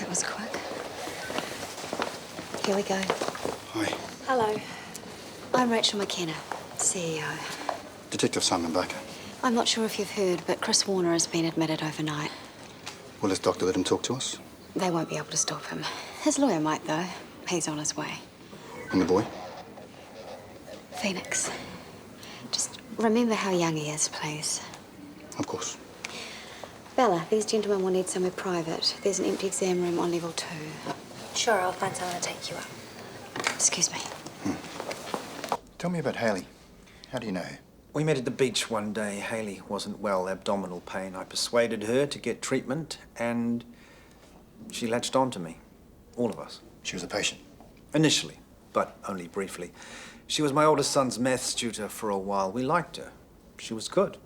That was quick. Here we go. Hi. Hello. I'm Rachel McKenna, CEO. Detective Simon Barker. I'm not sure if you've heard, but Chris Warner has been admitted overnight. Will his doctor let him talk to us? They won't be able to stop him. His lawyer might, though. He's on his way. And the boy? Phoenix. Just remember how young he is, please. Of course. Bella, these gentlemen will need somewhere private. There's an empty exam room on level 2. Sure, I'll find someone to take you up. Excuse me. Tell me about Hayley. How do you know her? We met at the beach one day. Hayley wasn't well, abdominal pain. I persuaded her to get treatment, and she latched on to me. All of us. She was a patient. Initially, but only briefly. She was my oldest son's maths tutor for a while. We liked her. She was good.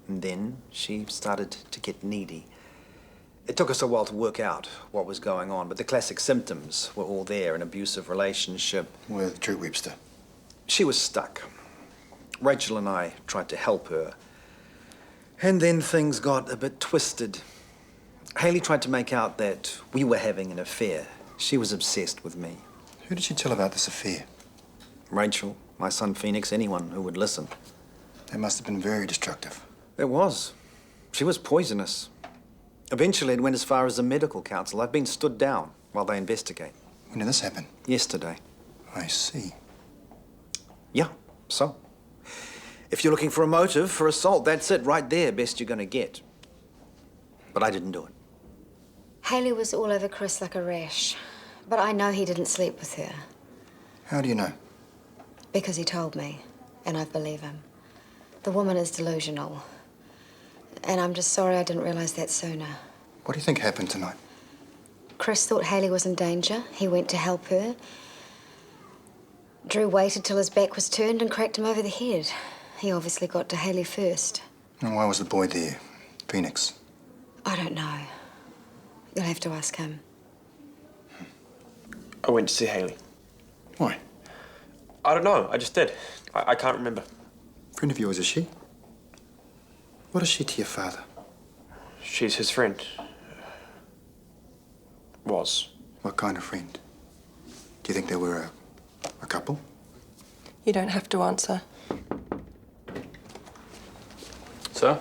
And then she started to get needy. It took us a while to work out what was going on, but the classic symptoms were all there: an abusive relationship. With Drew Webster. She was stuck. Rachel and I tried to help her. And then things got a bit twisted. Hayley tried to make out that we were having an affair. She was obsessed with me. Who did she tell about this affair? Rachel, my son Phoenix, anyone who would listen. They must have been very destructive. It was. She was poisonous. Eventually, it went as far as the medical council. I've been stood down while they investigate. When did this happen? Yesterday. I see. Yeah, so. If you're looking for a motive for assault, that's it right there, best you're gonna get. But I didn't do it. Hayley was all over Chris like a rash, but I know he didn't sleep with her. How do you know? Because he told me, and I believe him. The woman is delusional. And I'm just sorry I didn't realize that sooner. What do you think happened tonight? Chris thought Hayley was in danger. He went to help her. Drew waited till his back was turned and cracked him over the head. He obviously got to Hayley first. And why was the boy there? Phoenix? I don't know. You'll have to ask him. I went to see Hayley. Why? I don't know. I just did. I can't remember. Friend of yours, is she? What is she to your father? She's his friend. Was. What kind of friend? Do you think they were a couple? You don't have to answer. Sir?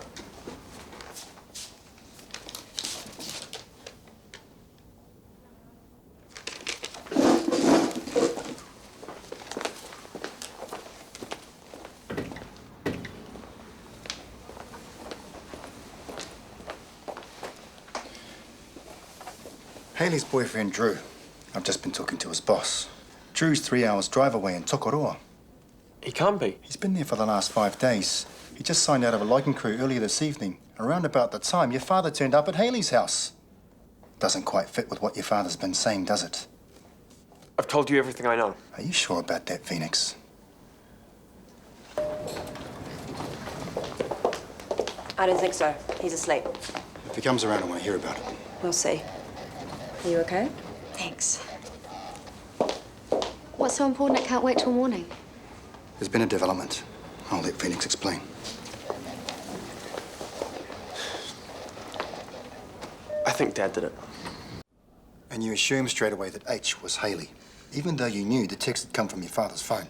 Hayley's boyfriend, Drew. I've just been talking to his boss. Drew's 3 hours drive away in Tokoroa. He can't be. He's been there for the last 5 days. He just signed out of a logging crew earlier this evening, around about the time your father turned up at Hayley's house. Doesn't quite fit with what your father's been saying, does it? I've told you everything I know. Are you sure about that, Phoenix? I don't think so. He's asleep. If he comes around, I want to hear about it. We'll see. Are you okay? Thanks. What's so important it can't wait till morning? There's been a development. I'll let Phoenix explain. I think Dad did it. And you assumed straight away that H was Hayley, even though you knew the text had come from your father's phone.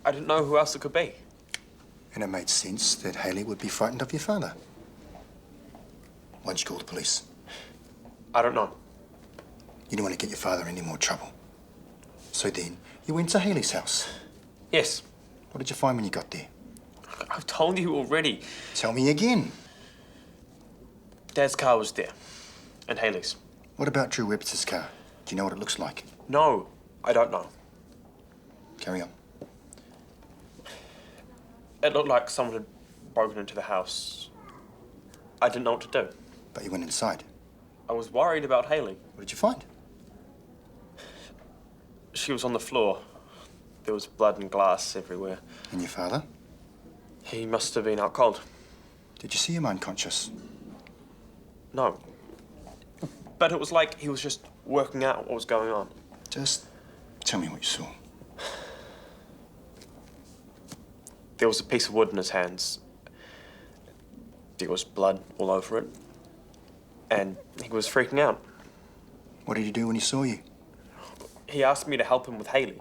I didn't know who else it could be. And it made sense that Hayley would be frightened of your father. Why'd you call the police? I don't know. You didn't want to get your father in any more trouble. So then, you went to Hayley's house. Yes. What did you find when you got there? I've told you already. Tell me again. Dad's car was there. And Hayley's. What about Drew Webster's car? Do you know what it looks like? No, I don't know. Carry on. It looked like someone had broken into the house. I didn't know what to do. But you went inside. I was worried about Hayley. What did you find? She was on the floor. There was blood and glass everywhere. And your father? He must have been out cold. Did you see him unconscious? No. But it was like he was just working out what was going on. Just tell me what you saw. There was a piece of wood in his hands. There was blood all over it. And he was freaking out. What did he do when he saw you? He asked me to help him with Hayley.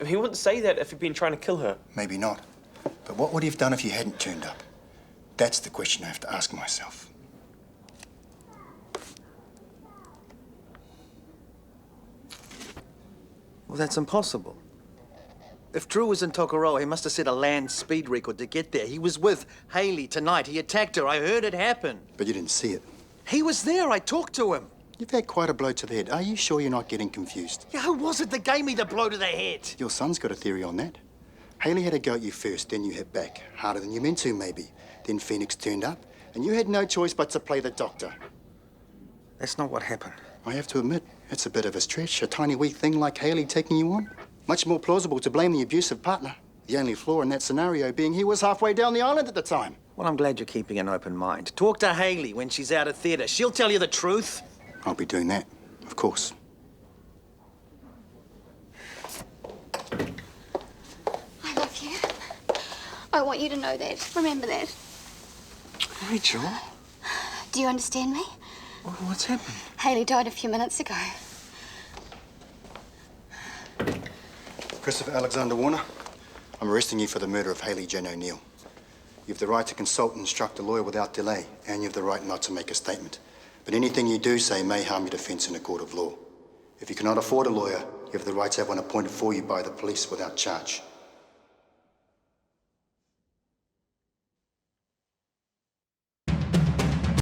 He wouldn't say that if he'd been trying to kill her. Maybe not. But what would he have done if you hadn't turned up? That's the question I have to ask myself. Well, that's impossible. If Drew was in Tokoroa, he must have set a land speed record to get there. He was with Hayley tonight. He attacked her. I heard it happen. But you didn't see it. He was there. I talked to him. You've had quite a blow to the head. Are you sure you're not getting confused? Yeah, who was it that gave me the blow to the head? Your son's got a theory on that. Hayley had a go at you first, then you hit back. Harder than you meant to, maybe. Then Phoenix turned up, and you had no choice but to play the doctor. That's not what happened. I have to admit, it's a bit of a stretch. A tiny weak thing like Hayley taking you on. Much more plausible to blame the abusive partner. The only flaw in that scenario being he was halfway down the island at the time. Well, I'm glad you're keeping an open mind. Talk to Hayley when she's out of theatre. She'll tell you the truth. I'll be doing that, of course. I love you. I want you to know that. Remember that. Rachel? Do you understand me? What's happened? Hayley died a few minutes ago. Christopher Alexander Warner, I'm arresting you for the murder of Hayley Jane O'Neill. You have the right to consult and instruct a lawyer without delay, and you have the right not to make a statement. But anything you do say may harm your defence in a court of law. If you cannot afford a lawyer, you have the right to have one appointed for you by the police without charge.